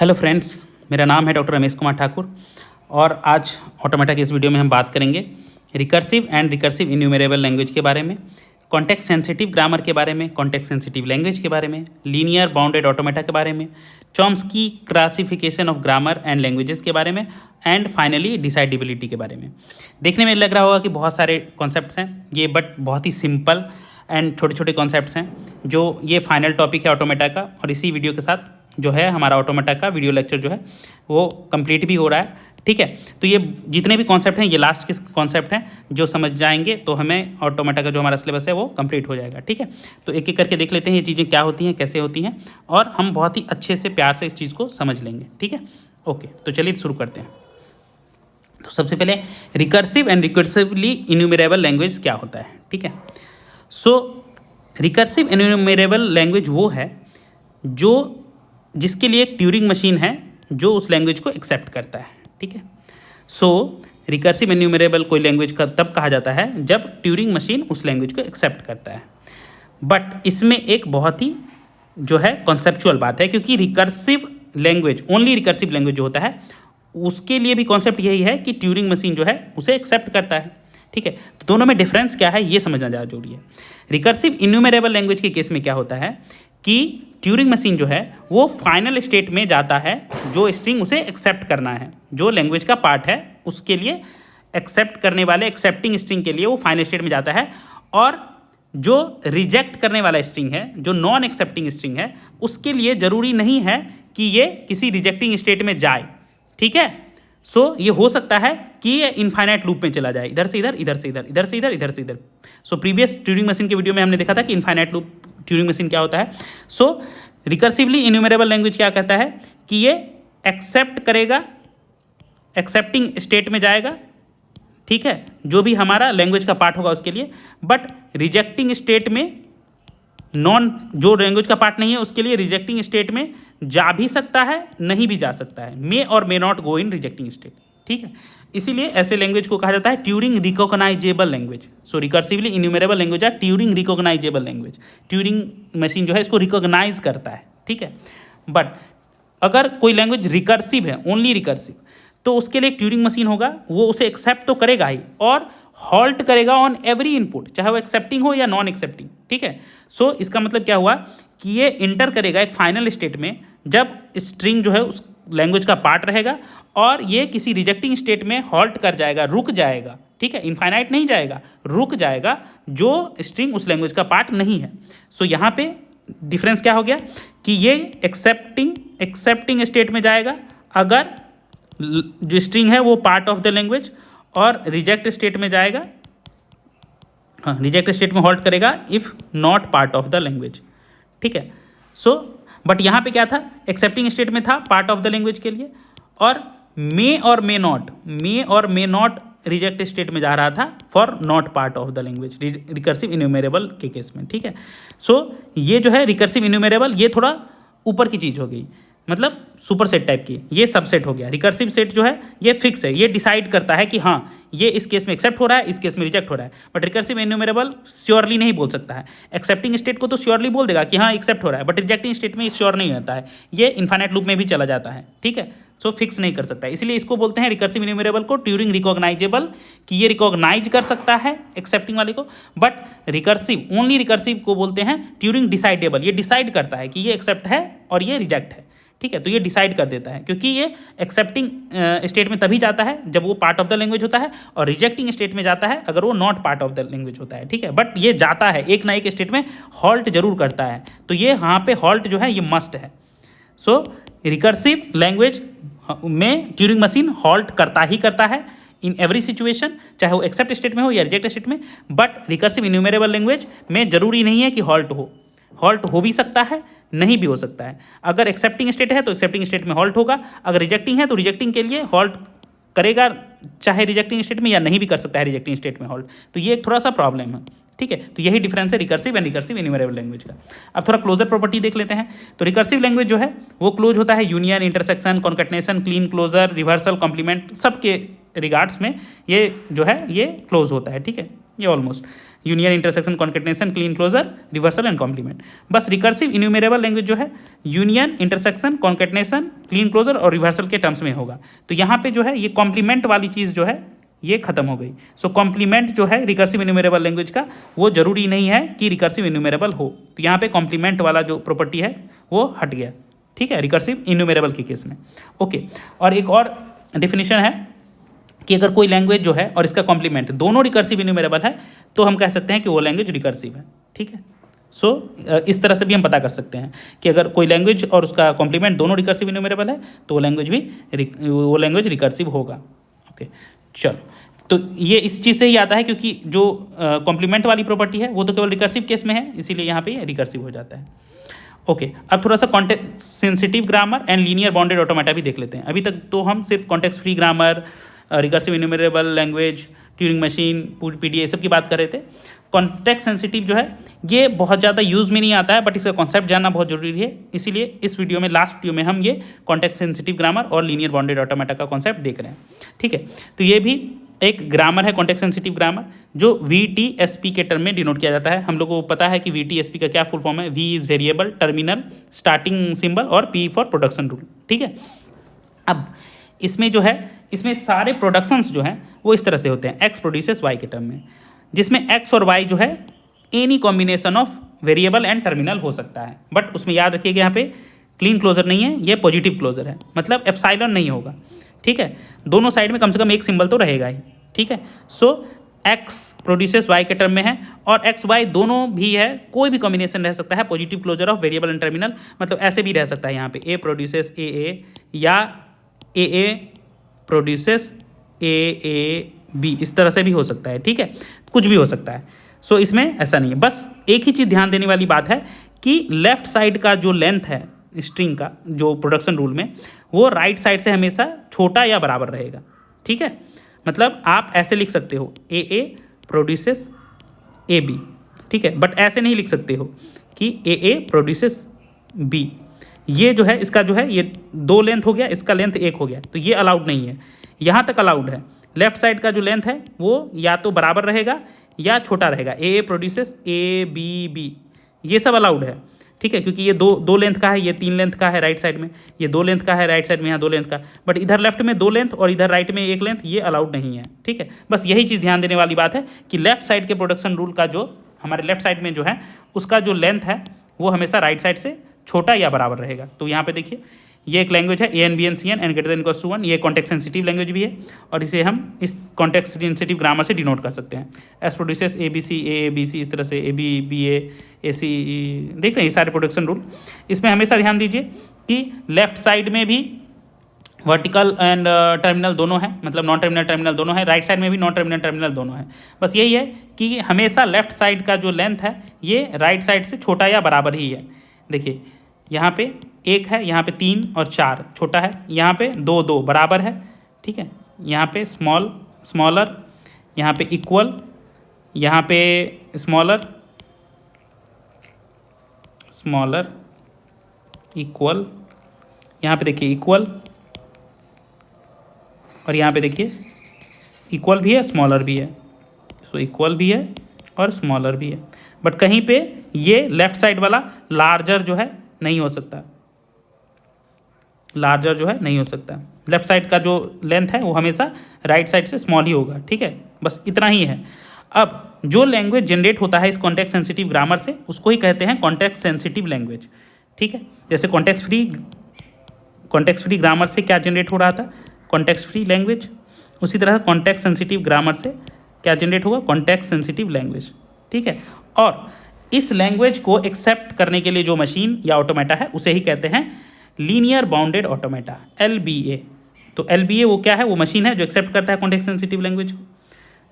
Hello friends, मेरा नाम है डॉक्टर रमेश कुमार ठाकुर और आज ऑटोमेटा की इस वीडियो में हम बात करेंगे recursive and recursive enumerable language के बारे में, कॉन्टेक्स्ट सेंसिटिव ग्रामर के बारे में, कॉन्टेक्स्ट सेंसिटिव लैंग्वेज के बारे में, लीनियर बाउंडेड ऑटोमेटा के बारे में, Chomsky classification of grammar and languages के बारे में एंड फाइनली डिसाइडेबिलिटी के बारे में। देखने में लग रहा होगा कि बहुत सारे कॉन्सेप्ट्स हैं ये, बट बहुत ही सिंपल एंड छोटे छोटे कॉन्सेप्ट्स हैं जो ये फाइनल टॉपिक है ऑटोमेटा का। और इसी वीडियो के साथ जो है हमारा ऑटोमेटा का वीडियो लेक्चर जो है वो कंप्लीट भी हो रहा है। ठीक है, तो ये जितने भी कॉन्सेप्ट हैं ये लास्ट के कॉन्सेप्ट हैं, जो समझ जाएंगे तो हमें ऑटोमेटा का जो हमारा सिलेबस है वो कंप्लीट हो जाएगा। ठीक है, तो एक एक करके देख लेते हैं ये चीज़ें क्या होती हैं, कैसे होती हैं, और हम बहुत ही अच्छे से प्यार से इस चीज़ को समझ लेंगे। ठीक है, ओके, तो चलिए शुरू करते हैं। तो सबसे पहले recursive and recursively enumerable language क्या होता है। ठीक है, सो रिकर्सिव इन्यूमरेबल लैंग्वेज वो है जो जिसके लिए एक ट्यूरिंग मशीन है जो उस लैंग्वेज को एक्सेप्ट करता है। ठीक है, सो रिकर्सिव इन्यूमरेबल कोई लैंग्वेज का तब कहा जाता है जब ट्यूरिंग मशीन उस लैंग्वेज को एक्सेप्ट करता है। बट इसमें एक बहुत ही जो है कॉन्सेप्चुअल बात है, क्योंकि recursive language, only recursive language जो होता है उसके लिए भी कॉन्सेप्ट यही है कि ट्यूरिंग मशीन जो है उसे एक्सेप्ट करता है। ठीक है, तो दोनों में डिफरेंस क्या है ये समझना ज़्यादा जरूरी है। रिकर्सिव इन्यूमरेबल लैंग्वेज के केस में क्या होता है कि ट्यूरिंग मशीन जो है वो फाइनल स्टेट में जाता है, जो स्ट्रिंग उसे एक्सेप्ट करना है, जो लैंग्वेज का पार्ट है उसके लिए एक्सेप्ट करने वाले एक्सेप्टिंग स्ट्रिंग के लिए वो फाइनल स्टेट में जाता है, और जो रिजेक्ट करने वाला स्ट्रिंग है, जो नॉन एक्सेप्टिंग स्ट्रिंग है, उसके लिए ज़रूरी नहीं है कि ये किसी रिजेक्टिंग स्टेट में जाए। ठीक है, सो ये हो सकता है कि ये इनफाइनाइट लूप में चला जाए, इधर से इधर, इधर से इधर, इधर से इधर, इधर से इधर। सो प्रीवियस ट्यूरिंग मशीन के वीडियो में हमने देखा था कि इनफाइनाइट लूप ट्यूरिंग मशीन क्या होता है। सो रिकर्सिवली इन्यूमरेबल लैंग्वेज क्या कहता है कि ये एक्सेप्ट करेगा, एक्सेप्टिंग स्टेट में जाएगा, ठीक है, जो भी हमारा लैंग्वेज का पार्ट होगा उसके लिए, बट रिजेक्टिंग स्टेट में नॉन, जो लैंग्वेज का पार्ट नहीं है उसके लिए रिजेक्टिंग स्टेट में जा भी सकता है, नहीं भी जा सकता है, मे और may not go in rejecting state. ठीक है, इसीलिए ऐसे लैंग्वेज को कहा जाता है ट्यूरिंग रिकॉग्नाइजेबल लैंग्वेज। सो रिकर्सिवली इन्यूमरेबल लैंग्वेज है Turing recognisable language. Turing machine जो है इसको रिकॉग्नाइज करता है। ठीक है, बट अगर कोई लैंग्वेज रिकर्सिव है, ओनली रिकर्सिव, तो उसके लिए एक ट्यूरिंग मशीन होगा, वो उसे एक्सेप्ट तो करेगा ही और हॉल्ट करेगा ऑन एवरी इनपुट, चाहे वो एक्सेप्टिंग हो या नॉन एक्सेप्टिंग। ठीक है, सो इसका मतलब क्या हुआ कि ये इंटर करेगा एक फाइनल स्टेट में जब स्ट्रिंग जो है उस लैंग्वेज का पार्ट रहेगा, और ये किसी रिजेक्टिंग स्टेट में हॉल्ट कर जाएगा, रुक जाएगा। ठीक है, इनफाइनाइट नहीं जाएगा, रुक जाएगा, जो स्ट्रिंग उस लैंग्वेज का पार्ट नहीं है। सो यहाँ पे डिफरेंस क्या हो गया कि ये एक्सेप्टिंग स्टेट में जाएगा अगर जो स्ट्रिंग है वो पार्ट ऑफ द लैंग्वेज, और रिजेक्ट स्टेट में जाएगा, हाँ, रिजेक्ट स्टेट में हॉल्ट करेगा if not part of the language. ठीक है, सो बट यहाँ पे क्या था, एक्सेप्टिंग स्टेट में था पार्ट ऑफ द लैंग्वेज के लिए, और मे और मे नॉट रिजेक्ट स्टेट में जा रहा था for not part of the language, recursive enumerable के केस में। ठीक है, सो ये जो है रिकर्सिव इन्यूमरेबल, ये थोड़ा ऊपर की चीज़ हो गई, मतलब सुपर सेट टाइप की, ये सबसेट हो गया। रिकर्सिव सेट जो है ये फिक्स है, ये डिसाइड करता है कि हाँ ये इस केस में एक्सेप्ट हो रहा है, इस केस में रिजेक्ट हो रहा है। बट रिकर्सिव इन्यूमरेबल श्योरली नहीं बोल सकता है। एक्सेप्टिंग स्टेट को तो श्योरली बोल देगा कि हाँ एक्सेप्ट हो रहा है, बट रिजेक्टिंग स्टेट में श्योर नहीं होता है, ये इनफाइनाइट लूप में भी चला जाता है। ठीक है, सो फिक्स नहीं कर सकता है, इसलिए इसको बोलते हैं रिकर्सिव इन्यूमरेबल को ट्यूरिंग रिकॉग्नाइजेबल, कि ये रिकॉग्नाइज कर सकता है एक्सेप्टिंग वाले को। बट रिकर्सिव, ओनली रिकर्सिव को बोलते हैं ट्यूरिंग डिसाइडेबल, ये डिसाइड करता है कि ये एक्सेप्ट है और ये रिजेक्ट है। ठीक है, तो ये डिसाइड कर देता है, क्योंकि ये एक्सेप्टिंग स्टेट में तभी जाता है जब वो पार्ट ऑफ द लैंग्वेज होता है, और रिजेक्टिंग स्टेट में जाता है अगर वो not part of the language होता है। ठीक है, बट ये जाता है एक ना एक स्टेट में, हॉल्ट जरूर करता है, तो ये यहाँ पे हॉल्ट जो है ये मस्ट है। सो रिकर्सिव लैंग्वेज में ट्यूरिंग मशीन हॉल्ट करता ही करता है इन एवरी सिचुएशन, चाहे वो एक्सेप्ट स्टेट में हो या रिजेक्ट स्टेट में। बट रिकर्सिव इन्यूमरेबल लैंग्वेज में जरूरी नहीं है कि हॉल्ट हो भी सकता है, नहीं भी हो सकता है। अगर एक्सेप्टिंग स्टेट है तो एक्सेप्टिंग स्टेट में हॉल्ट होगा, अगर रिजेक्टिंग है तो रिजेक्टिंग के लिए हॉल्ट करेगा, चाहे रिजेक्टिंग स्टेट में, या नहीं भी कर सकता है रिजेक्टिंग स्टेट में हॉल्ट। तो ये एक थोड़ा सा प्रॉब्लम है। ठीक है। तो यही डिफरेंस है recursive and recursive enumerable language का। अब थोड़ा क्लोजर प्रॉपर्टी देख लेते हैं। तो रिकर्सिव लैंग्वेज जो है वो क्लोज होता है union, intersection, concatenation, Kleene closure, reversal, complement, सबके रिगार्ड्स में ये जो है ये क्लोज होता है, ठीक है। ये almost union, intersection, concatenation, Kleene closure, reversal and complement. बस रिकर्सिव इन्यूमरेबल लैंग्वेज जो है union, intersection, concatenation, Kleene closure और रिवर्सल के टर्म्स में होगा। तो यहाँ पे जो है ये कॉम्प्लीमेंट वाली चीज़ जो है ये खत्म हो गई। सो कॉम्प्लीमेंट जो है रिकर्सिव इन्यूमरेबल लैंग्वेज का वो जरूरी नहीं है कि रिकर्सिव इन्यूमरेबल हो। तो यहाँ पे कॉम्प्लीमेंट वाला जो प्रॉपर्टी है वो हट गया, ठीक है, रिकर्सिव इन्यूमरेबल के केस में। ओके, और एक और डेफिनेशन है कि अगर कोई लैंग्वेज जो है और इसका कॉम्प्लीमेंट दोनों रिकर्सिव इन्यूमरेबल है तो हम कह सकते हैं कि वो लैंग्वेज रिकर्सिव है, ठीक है। सो इस तरह से भी हम पता कर सकते हैं कि अगर कोई लैंग्वेज और उसका कॉम्प्लीमेंट दोनों रिकर्सिव इन्यूमरेबल है तो वो लैंग्वेज रिकर्सिव होगा। ओके, चलो, तो ये इस चीज़ से ही आता है क्योंकि जो कॉम्प्लीमेंट वाली प्रॉपर्टी है वो तो केवल रिकर्सिव केस में है, इसीलिए यहाँ पे रिकर्सिव हो जाता है। ओके, अब थोड़ा सा context sensitive grammar and linear bounded automata भी देख लेते हैं। अभी तक तो हम सिर्फ context free grammar, recursive enumerable language, Turing machine, PDA ये सब की बात कर रहे थे। कॉन्टेक्स्ट सेंसिटिव जो है ये बहुत ज़्यादा यूज़ में नहीं आता है, बट इसका कॉन्सेप्ट जानना बहुत जरूरी है। इसीलिए इस वीडियो में, लास्ट वीडियो में हम ये कॉन्टेक्स्ट सेंसिटिव ग्रामर और लीनियर बाउंडेड ऑटोमेटा का कॉन्सेप्ट देख रहे हैं, ठीक है। तो ये भी एक ग्रामर है, कॉन्टेक्स्ट सेंसिटिव ग्रामर, जो VTSP के टर्म में डिनोट किया जाता है। हम लोगों को पता है कि VTSP का क्या फुल फॉर्म है। V is variable, terminal, starting symbol और P फॉर प्रोडक्शन रूल, ठीक है। अब इसमें जो है, इसमें सारे प्रोडक्शंस जो हैं वो इस तरह से होते हैं X प्रोड्यूसेस Y के टर्म में, जिसमें X और Y जो है any combination of variable and terminal हो सकता है। बट उसमें याद रखिएगा यहाँ पे क्लीन क्लोजर नहीं है, ये पॉजिटिव क्लोजर है, मतलब एप्सिलॉन नहीं होगा, ठीक है। दोनों साइड में कम से कम एक सिंबल तो रहेगा ही, ठीक है। सो X प्रोड्यूसेस Y के टर्म में है और X Y दोनों भी है, कोई भी कॉम्बिनेशन रह सकता है positive closure of variable and terminal. मतलब ऐसे भी रह सकता है यहाँ पे A प्रोड्यूसेस AA या AA प्रोड्यूसेस AAB, इस तरह से भी हो सकता है, ठीक है, कुछ भी हो सकता है। सो इसमें ऐसा नहीं है। बस एक ही चीज़ ध्यान देने वाली बात है कि लेफ्ट साइड का जो लेंथ है स्ट्रिंग का, जो प्रोडक्शन रूल में, वो राइट साइड से हमेशा छोटा या बराबर रहेगा, ठीक है। मतलब आप ऐसे लिख सकते हो AA प्रोड्यूसेस AB, ठीक है, बट ऐसे नहीं लिख सकते हो कि AA प्रोड्यूसेस B। ये जो है इसका जो है ये 2 लेंथ हो गया, इसका लेंथ 1 हो गया, तो ये अलाउड नहीं है। यहाँ तक अलाउड है। लेफ्ट साइड का जो लेंथ है वो या तो बराबर रहेगा या छोटा रहेगा। AA प्रोड्यूसेस ABB, ये सब अलाउड है, ठीक है, क्योंकि ये दो लेंथ का है, ये 3 लेंथ का है राइट साइड में, ये 2 लेंथ का है राइट साइड में, यहाँ 2 लेंथ का। बट इधर लेफ्ट में 2 लेंथ और इधर राइट में 1 लेंथ, ये अलाउड नहीं है, ठीक है। बस यही चीज़ ध्यान देने वाली बात है कि लेफ्ट साइड के प्रोडक्शन रूल का जो हमारे लेफ्ट साइड में जो है उसका जो लेंथ है वो हमेशा राइट साइड से छोटा या बराबर रहेगा। तो यहाँ पे देखिए ये एक लैंग्वेज है AN BN CN and greater than equals to 1, ये कॉन्टेक्स्ट सेंसिटिव लैंग्वेज भी है और इसे हम इस कॉन्टेक्स्ट सेंसिटिव ग्रामर से डिनोट कर सकते हैं। एस प्रोड्यूसेस ABC AABC, इस तरह से AB BA AC, देख रहे हैं ये सारे प्रोडक्शन रूल। इसमें हमेशा ध्यान दीजिए कि लेफ्ट साइड में भी वर्टिकल एंड टर्मिनल दोनों है, मतलब नॉन टर्मिनल टर्मिनल दोनों है, राइट साइड में भी नॉन टर्मिनल टर्मिनल दोनों है। बस यही है कि हमेशा लेफ्ट साइड का जो लेंथ है ये राइट साइड से छोटा या बराबर ही है। देखिए यहाँ पे 1 है, यहाँ पे 3 और 4 छोटा है, यहाँ पे 2 बराबर है, ठीक है। यहाँ पे स्मॉलर, यहाँ पे इक्वल, यहाँ पे स्मॉलर इक्वल, यहाँ पे देखिए इक्वल, और यहाँ पे देखिए इक्वल भी है स्मॉलर भी है। सो इक्वल भी है और स्मॉलर भी है। बट कहीं पे ये लेफ्ट साइड वाला लार्जर जो है नहीं हो सकता, लार्जर जो है नहीं हो सकता। लेफ्ट साइड का जो लेंथ है वो हमेशा राइट साइड से स्मॉल ही होगा, ठीक है। बस इतना ही है। अब जो लैंग्वेज जनरेट होता है इस कॉन्टेक्स्ट सेंसिटिव ग्रामर से उसको ही कहते हैं कॉन्टेक्स्ट सेंसिटिव लैंग्वेज, ठीक है। जैसे कॉन्टेक्स्ट फ्री ग्रामर से क्या जनरेट हो रहा था, कॉन्टेक्स्ट फ्री लैंग्वेज, उसी तरह कॉन्टेक्स्ट सेंसिटिव ग्रामर से क्या जनरेट होगा, कॉन्टेक्स्ट सेंसिटिव लैंग्वेज, ठीक है। और इस लैंग्वेज को एक्सेप्ट करने के लिए जो मशीन या ऑटोमेटा है उसे ही कहते हैं लीनियर बाउंडेड ऑटोमेटा, LBA। तो LBA वो क्या है, वो मशीन है जो एक्सेप्ट करता है कॉन्टेक्स्ट सेंसिटिव लैंग्वेज को।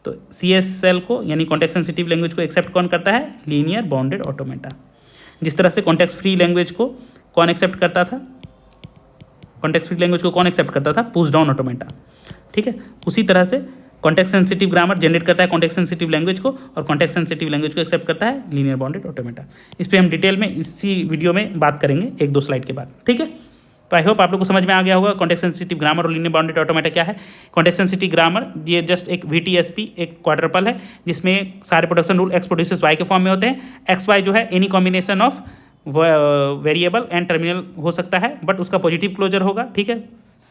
तो CSL को यानी कॉन्टेक्स्ट सेंसिटिव लैंग्वेज को एक्सेप्ट कौन करता है, लीनियर बाउंडेड ऑटोमेटा। जिस तरह से कॉन्टेक्स्ट फ्री लैंग्वेज को कौन एक्सेप्ट करता था, कॉन्टेक्स्ट फ्री लैंग्वेज को कौन एक्सेप्ट करता था, पुश डाउन ऑटोमेटा, ठीक है। उसी तरह से कॉन्टेक्स्ट सेंसिटिव ग्रामर जनरेट करता है कॉन्टेक्स्ट सेंसिटिव लैंग्वेज को, और कॉन्टेक्स्ट सेंसिटिव लैंग्वेज को एक्सेप्ट करता है लीनियर बाउंडेड ऑटोमेटा। इस पर हम डिटेल में इसी वीडियो में बात करेंगे 1-2 स्लाइड के बाद, ठीक है। तो आई होप आप लोग को समझ में आ गया होगा कॉन्टेक्स्ट सेंसिटिव ग्रामर और लीनियर बाउंडेड ऑटोमेटा क्या है। कॉन्टेक्स्ट सेंसिटिव ग्रामर ये जस्ट एक VTSP एक क्वाड्रपल है जिसमें सारे production rule X produces Y के फॉर्म में होते हैं। एक्स वाई जो है any combination of variable and terminal हो सकता है, बट उसका पॉजिटिव क्लोजर होगा, ठीक है,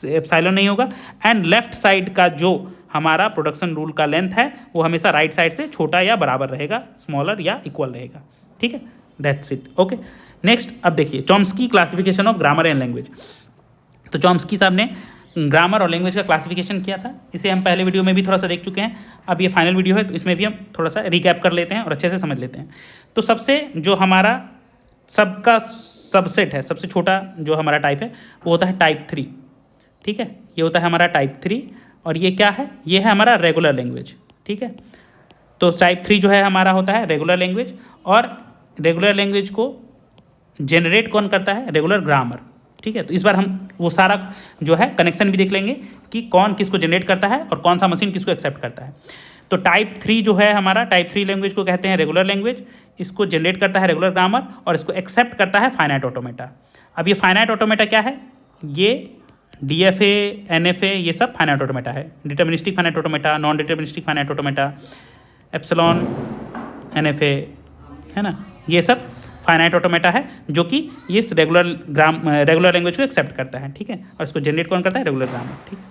एप्सिलॉन नहीं होगा। एंड लेफ्ट साइड का जो हमारा प्रोडक्शन रूल का लेंथ है वो हमेशा राइट साइड से छोटा या बराबर रहेगा, स्मॉलर या इक्वल रहेगा, ठीक है। That's it, okay. नेक्स्ट अब देखिए Chomsky classification of grammar and language. तो चॉम्स्की साहब ने ग्रामर और लैंग्वेज का क्लासिफिकेशन किया था, इसे हम पहले वीडियो में भी थोड़ा सा देख चुके हैं। अब ये फाइनल वीडियो है तो इसमें भी हम थोड़ा सा रिकैप कर लेते हैं और अच्छे से समझ लेते हैं। तो सबसे जो हमारा सबका सबसेट है, सबसे छोटा जो हमारा टाइप है वो होता है टाइप 3, ठीक है। ये होता है हमारा टाइप 3 और ये क्या है, ये है हमारा रेगुलर लैंग्वेज, ठीक है। तो टाइप 3 जो है हमारा होता है रेगुलर लैंग्वेज, और रेगुलर लैंग्वेज को जनरेट कौन करता है, रेगुलर ग्रामर, ठीक है। तो इस बार हम वो सारा जो है कनेक्शन भी देख लेंगे कि कौन किसको जनरेट करता है और कौन सा मशीन किसको एक्सेप्ट करता है। तो टाइप 3 जो है हमारा, टाइप 3 लैंग्वेज को कहते हैं रेगुलर लैंग्वेज, इसको जनरेट करता है रेगुलर ग्रामर और इसको एक्सेप्ट करता है फाइनाइट ऑटोमेटा। अब ये फाइनाइट ऑटोमेटा क्या है, ये DFA NFA ये सब फाइनाइट ऑटोमेटा है। Deterministic finite automata, non deterministic finite automata, epsilon NFA, है ना, ये सब फाइनाइट ऑटोमेटा है जो कि इस रेगुलर लैंग्वेज को एक्सेप्ट करता है, ठीक है। और इसको जनरेट कौन करता है, रेगुलर ग्रामर, ठीक है।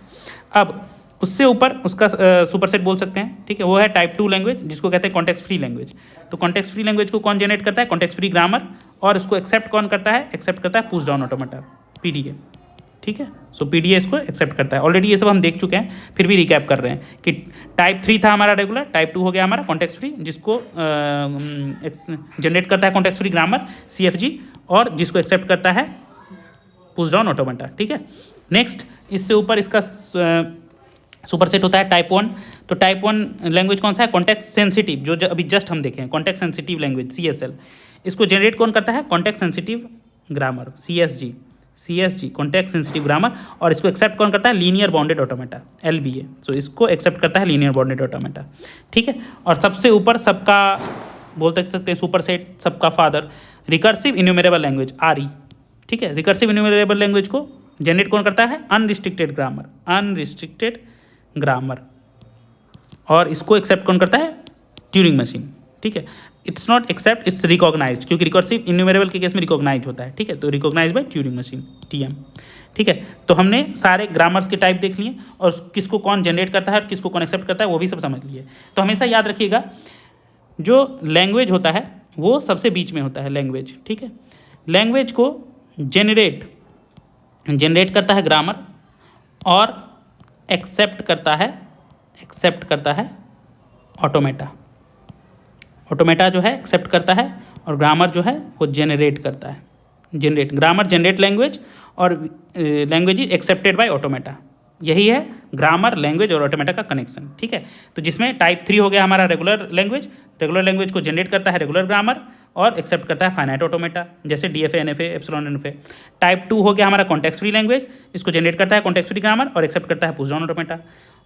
अब उससे ऊपर उसका सुपरसेट बोल सकते हैं, ठीक है, वो है टाइप 2 लैंग्वेज जिसको कहते हैं कॉन्टेक्स्ट फ्री लैंग्वेज। तो कॉन्टेक्स्ट फ्री लैंग्वेज को कौन जनरेट करता है, कॉन्टेक्स्ट फ्री ग्रामर, और उसको एक्सेप्ट कौन करता है, एक्सेप्ट करता है पुश डाउन ऑटोमेटा, PDA, ठीक है। सो PDA इसको एक्सेप्ट करता है। ऑलरेडी ये सब हम देख चुके हैं, फिर भी रिकैप कर रहे हैं कि टाइप 3 था हमारा रेगुलर, टाइप 2 हो गया हमारा कॉन्टेक्स्ट फ्री जिसको जनरेट करता है कॉन्टेक्स्ट फ्री ग्रामर CFG, और जिसको एक्सेप्ट करता है पुश डाउन ऑटोमेटा, ठीक है। नेक्स्ट इससे ऊपर इसका सुपरसेट होता है टाइप 1। तो टाइप 1 लैंग्वेज कौन सा है, कॉन्टेक्स्ट सेंसिटिव, जो अभी जस्ट हम देखें कॉन्टेक्स्ट सेंसिटिव लैंग्वेज CSL। इसको जनरेट कौन करता है, context sensitive grammar CSG context sensitive grammar, और इसको एक्सेप्ट कौन करता है, लीनियर बाउंडेड ऑटोमेटा LBA। सो इसको एक्सेप्ट करता है लीनियर बाउंडेड ऑटोमेटा, ठीक है। और सबसे ऊपर सबका बोल सकते हैं सुपरसेट, सबका father, recursive enumerable language RE, ठीक है। रिकर्सिव इन्यूमरेबल लैंग्वेज को जनरेट कौन करता है, अनरिस्ट्रिक्टेड ग्रामर, और इसको एक्सेप्ट कौन करता है, ट्यूरिंग मशीन, ठीक है। It's not accept, it's recognised, क्योंकि रिकर्सिव इन्यूमरेबल के केस में रिकॉग्नाइज होता है, ठीक है। तो recognise by Turing machine TM, ठीक है। तो हमने सारे ग्रामर्स के टाइप देख लिए और किसको कौन जनरेट करता है और किसको कौन एक्सेप्ट करता है वो भी सब समझ लिए। तो हमेशा याद रखिएगा जो लैंग्वेज होता है वो सबसे बीच में होता है लैंग्वेज, ठीक है। लैंग्वेज को जनरेट करता है ग्रामर और एक्सेप्ट करता है ऑटोमेटा जो है एक्सेप्ट करता है, और ग्रामर जो है वो जनरेट करता है। ग्रामर जनरेट लैंग्वेज और language is accepted by automata. यही है ग्रामर, लैंग्वेज और ऑटोमेटा का कनेक्शन, ठीक है। तो जिसमें टाइप 3 हो गया हमारा रेगुलर लैंग्वेज को जनरेट करता है रेगुलर ग्रामर और एक्सेप्ट करता है फाइनाइट ऑटोमेटा, जैसे DFA NFA epsilon NFA। Type 2 हो गया हमारा कॉन्टेक्स्ट फ्री लैंग्वेज, इसको जनरेट करता है कॉन्टेक्स्ट फ्री ग्रामर और एक्सेप्ट करता है पुश डाउन ऑटोमेटा।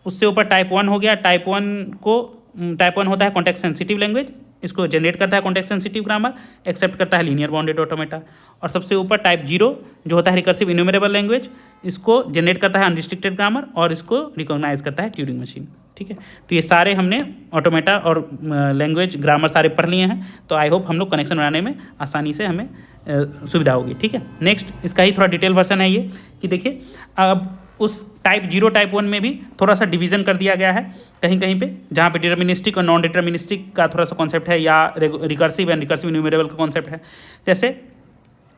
उससे ऊपर टाइप 1 हो गया, टाइप 1 होता है कॉन्टेक्स्ट सेंसिटिव लैंग्वेज, इसको जनरेट करता है कॉन्टेक्स्ट सेंसिटिव ग्रामर, एक्सेप्ट करता है लीनियर बाउंडेड ऑटोमेटा। और सबसे ऊपर टाइप 0 जो होता है रिकर्सिव इन्यूमरेबल लैंग्वेज, इसको जनरेट करता है अनरिस्ट्रिक्टेड ग्रामर और इसको रिकॉग्नाइज करता है ट्यूरिंग मशीन, ठीक है। तो ये सारे हमने ऑटोमेटा और लैंग्वेज ग्रामर सारे पढ़ लिए हैं। तो आई होप हम लोग कनेक्शन बनाने में आसानी से हमें सुविधा होगी, ठीक है। नेक्स्ट इसका ही थोड़ा डिटेल वर्जन है ये कि देखिए अब उस टाइप 0 टाइप 1 में भी थोड़ा सा डिवीज़न कर दिया गया है कहीं कहीं पे, जहाँ पे डिटर्मिनिस्टिक और नॉन डिटर्मिनिस्टिक का थोड़ा सा कॉन्सेप्ट है, या रिकर्सिव एंड रिकर्सिव इन्यूमरेबल का कॉन्सेप्ट है। जैसे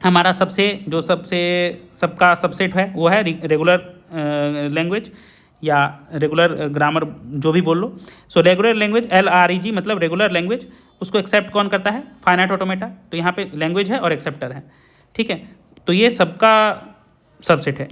हमारा सबका सबसेट है वो है रेगुलर लैंग्वेज या रेगुलर ग्रामर, जो भी बोल लो। सो रेगुलर लैंग्वेज LREG मतलब रेगुलर लैंग्वेज, उसको एक्सेप्ट कौन करता है, फाइनाइट ऑटोमेटा। तो यहाँ पे लैंग्वेज है और एक्सेप्टर है, ठीक है। तो ये सबका सबसेट है।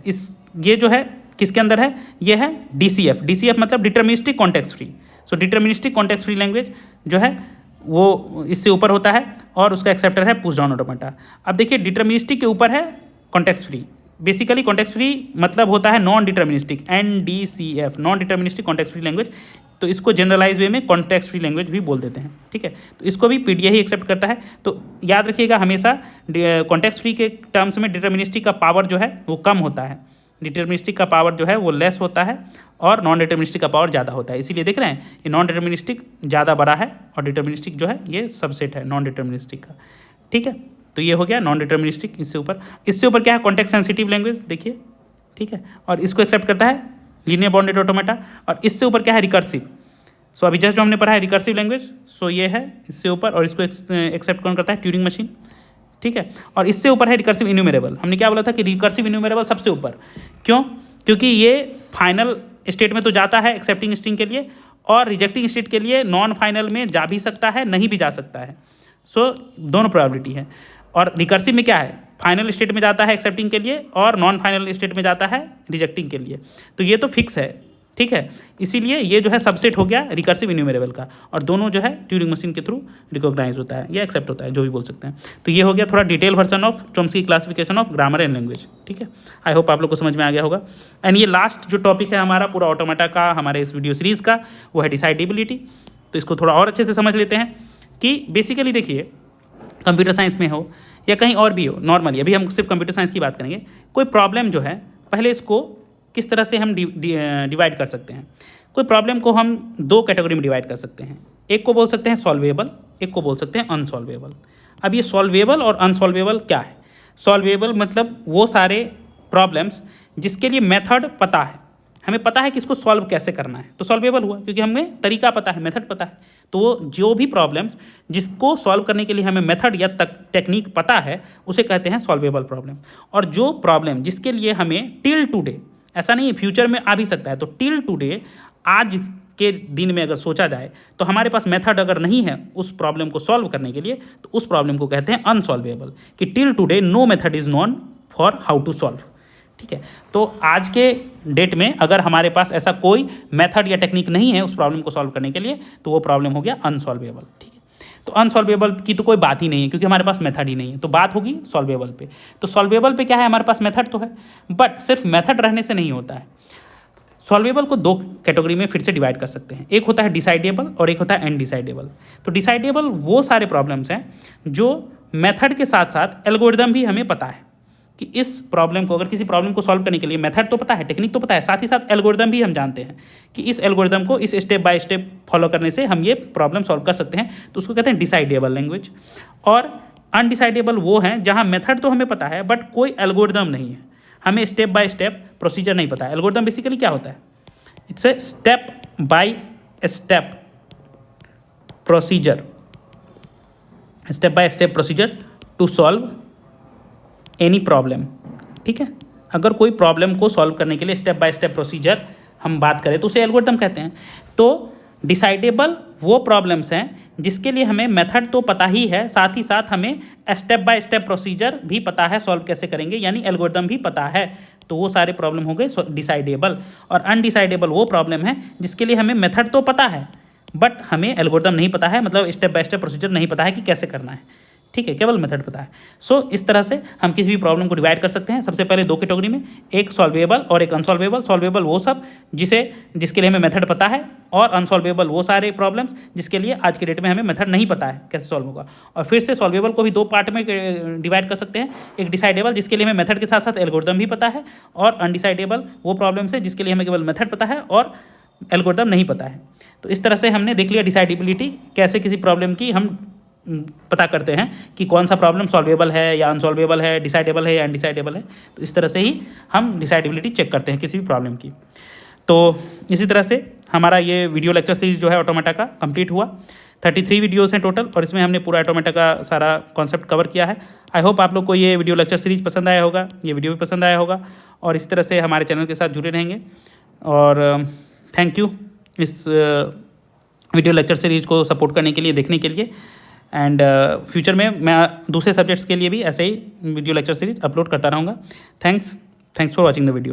ये जो है किसके अंदर है, ये है DCF मतलब डिटर्मिनिस्टिक कॉन्टेक्स्ट फ्री। सो डिटर्मिनिस्टिक कॉन्टेक्स्ट फ्री लैंग्वेज जो है वो इससे ऊपर होता है और उसका एक्सेप्टर है पुश डाउन ऑटोमेटा। अब देखिए डिटर्मिनिस्टिक के ऊपर है context free. Basically context free मतलब होता है non deterministic, NDCF non deterministic context free language. तो इसको जनरलाइज वे में कॉन्टेक्स्ट फ्री लैंग्वेज भी बोल देते हैं, ठीक है। तो इसको भी पीडीए ही एक्सेप्ट करता है। तो याद रखिएगा हमेशा कॉन्टेक्स्ट फ्री के टर्म्स में डिटर्मिनिस्टिक का पावर जो है वो कम होता है, डिटर्मिनिस्टिक का पावर जो है वो लेस होता है और नॉन डिटर्मिनिस्टिक का पावर ज़्यादा होता है। इसीलिए देख रहे हैं ये नॉन डिटर्मिनिस्टिक ज़्यादा बड़ा है और डिटर्मिनिस्टिक जो है ये सबसेट है नॉन डिटर्मिनिस्टिक का, ठीक है। तो ये हो गया नॉन डिटर्मिनिस्टिक। इससे ऊपर क्या है, कॉन्टेक्स्ट सेंसिटिव लैंग्वेज, देखिए, ठीक है, और इसको एक्सेप्ट करता है लीनियर बाउंडेड ऑटोमेटा। और इससे ऊपर क्या है, रिकर्सिव। सो अभी जस्ट जो हमने पढ़ा है रिकर्सिव लैंग्वेज, सो ये है इससे ऊपर, और इसको एक्सेप्ट कौन करता है, ट्यूरिंग मशीन, ठीक है। और इससे ऊपर है रिकर्सिव इन्यूमरेबल। हमने क्या बोला था कि रिकर्सिव इन्यूमरेबल सबसे ऊपर, क्यों, क्योंकि ये फाइनल स्टेट में तो जाता है एक्सेप्टिंग स्ट्रिंग के लिए, और रिजेक्टिंग स्टेट के लिए नॉन फाइनल में जा भी सकता है, नहीं भी जा सकता है। सो दोनों प्रोबेबिलिटी है। और रिकर्सिव में क्या है, फाइनल स्टेट में जाता है एक्सेप्टिंग के लिए और नॉन फाइनल स्टेट में जाता है रिजेक्टिंग के लिए। तो ये तो फिक्स है, ठीक है। इसीलिए ये जो है सबसेट हो गया रिकर्सिव इन्यूमरेबल का, और दोनों जो है ट्यूरिंग मशीन के थ्रू रिकॉग्नाइज होता है या एक्सेप्ट होता है, जो भी बोल सकते हैं। तो ये हो गया थोड़ा detail version of Chomsky classification of grammar and language, ठीक है। आई होप आप लोग को समझ में आ गया होगा। एंड ये लास्ट जो टॉपिक है हमारा पूरा ऑटोमेटा का, हमारे इस वीडियो सीरीज़ का, वो है डिसाइडेबिलिटी। तो इसको थोड़ा और अच्छे से समझ लेते हैं कि बेसिकली देखिए, कंप्यूटर साइंस में हो या कहीं और भी हो, नॉर्मली अभी हम सिर्फ कंप्यूटर साइंस की बात करेंगे, कोई प्रॉब्लम जो है पहले इसको किस तरह से हम डिवाइड कर सकते हैं। कोई प्रॉब्लम को हम दो कैटेगरी में डिवाइड कर सकते हैं, एक को बोल सकते हैं सॉल्वेबल, एक को बोल सकते हैं अनसॉल्वेबल। अब ये सॉल्वेबल और अनसॉल्वेबल क्या है, सॉल्वेबल मतलब वो सारे प्रॉब्लम्स जिसके लिए मेथड पता है, हमें पता है कि इसको सॉल्व कैसे करना है, तो सॉल्वेबल हुआ, क्योंकि हमें तरीका पता है, मेथड पता है। तो वो जो भी प्रॉब्लम्स जिसको सॉल्व करने के लिए हमें मेथड या टेक्निक पता है, उसे कहते हैं सॉल्वेबल प्रॉब्लम। और जो प्रॉब्लम जिसके लिए हमें टिल टुडे, ऐसा नहीं है फ्यूचर में आ भी सकता है, तो टिल टुडे, आज के दिन में अगर सोचा जाए तो हमारे पास मेथड अगर नहीं है उस प्रॉब्लम को सॉल्व करने के लिए, तो उस प्रॉब्लम को कहते हैं अनसॉल्वेबल, कि till today no method is known for how to solve, ठीक है। तो आज के डेट में अगर हमारे पास ऐसा कोई मेथड या टेक्निक नहीं है उस प्रॉब्लम को सॉल्व करने के लिए, तो वो प्रॉब्लम हो गया अनसॉल्वेबल, ठीक है। तो अनसॉल्वेबल की तो कोई बात ही नहीं है, क्योंकि हमारे पास मेथड ही नहीं है, तो बात होगी सॉल्वेबल पे। तो सॉल्वेबल पे क्या है, हमारे पास मेथड तो है, बट सिर्फ मेथड रहने से नहीं होता है। सॉल्वेबल को दो कैटेगरी में फिर से डिवाइड कर सकते हैं, एक होता है डिसाइडेबल और एक होता है अनडिसाइडेबल। तो डिसाइडेबल वो सारे प्रॉब्लम्स हैं जो मेथड के साथ साथ एल्गोरिदम भी हमें पता है कि इस प्रॉब्लम को, अगर किसी प्रॉब्लम को सॉल्व करने के लिए मेथड तो पता है, टेक्निक तो पता है, साथ ही साथ एल्गोरिदम भी हम जानते हैं कि इस एल्गोरिदम को इस स्टेप बाय स्टेप फॉलो करने से हम ये प्रॉब्लम सॉल्व कर सकते हैं, तो उसको कहते हैं डिसाइडेबल लैंग्वेज। और अनडिसाइडेबल वो हैं जहाँ मेथड तो हमें पता है बट कोई एल्गोरिदम नहीं है, हमें स्टेप बाय स्टेप प्रोसीजर नहीं पता है। एल्गोरिदम बेसिकली क्या होता है, it's a step by step procedure, step by step procedure to solve any problem, ठीक है। अगर कोई प्रॉब्लम को सॉल्व करने के लिए स्टेप बाय स्टेप प्रोसीजर हम बात करें तो उसे एल्गोरिथम कहते हैं। तो डिसाइडेबल वो प्रॉब्लम्स हैं जिसके लिए हमें मेथड तो पता ही है, साथ ही साथ हमें स्टेप बाय स्टेप प्रोसीजर भी पता है सॉल्व कैसे करेंगे, यानी एल्गोरिथम भी पता है, तो वो सारे प्रॉब्लम हो गए डिसाइडेबल। और अनडिसाइडेबल वो प्रॉब्लम है जिसके लिए हमें मेथड तो पता है बट हमें एल्गोरिथम नहीं पता है, मतलब स्टेप बाय स्टेप प्रोसीजर नहीं पता है कि कैसे करना है, ठीक है, केवल मेथड पता है। सो इस तरह से हम किसी भी प्रॉब्लम को डिवाइड कर सकते हैं सबसे पहले दो कैटेगरी में, एक सॉल्वेबल और एक अनसॉल्वेबल। सॉल्वेबल वो सब जिसके लिए हमें मेथड पता है, और अनसॉल्वेबल वो सारे प्रॉब्लम्स जिसके लिए आज के डेट में हमें मेथड नहीं पता है कैसे सॉल्व होगा। और फिर से सॉल्वेबल को भी दो पार्ट में डिवाइड कर सकते हैं, एक डिसाइडेबल जिसके लिए हमें मेथड के साथ साथ एल्गोरिथम भी पता है, और अनडिसाइडेबल वो प्रॉब्लम्स है जिसके लिए हमें केवल मेथड पता है और एल्गोरिथम नहीं पता है। तो इस तरह से हमने देख लिया डिसाइडेबिलिटी, कैसे किसी प्रॉब्लम की हम पता करते हैं कि कौन सा प्रॉब्लम सॉल्वेबल है या अनसॉल्वेबल है, डिसाइडेबल है या अनडिसाइडेबल है। तो इस तरह से ही हम डिसाइडेबिलिटी चेक करते हैं किसी भी प्रॉब्लम की। तो इसी तरह से हमारा ये वीडियो लेक्चर सीरीज जो है ऑटोमेटा का कंप्लीट हुआ। 33 वीडियोज़ हैं टोटल, और इसमें हमने पूरा ऑटोमेटा का सारा कॉन्सेप्ट कवर किया है। आई होप आप लोग को ये वीडियो लेक्चर सीरीज पसंद आया होगा, ये वीडियो भी पसंद आया होगा, और इस तरह से हमारे चैनल के साथ जुड़े रहेंगे। और थैंक यू इस वीडियो लेक्चर सीरीज को सपोर्ट करने के लिए, देखने के लिए। एंड फ्यूचर में मैं दूसरे सब्जेक्ट्स के लिए भी ऐसे ही वीडियो लेक्चर सीरीज अपलोड करता रहूँगा। Thanks for watching the video.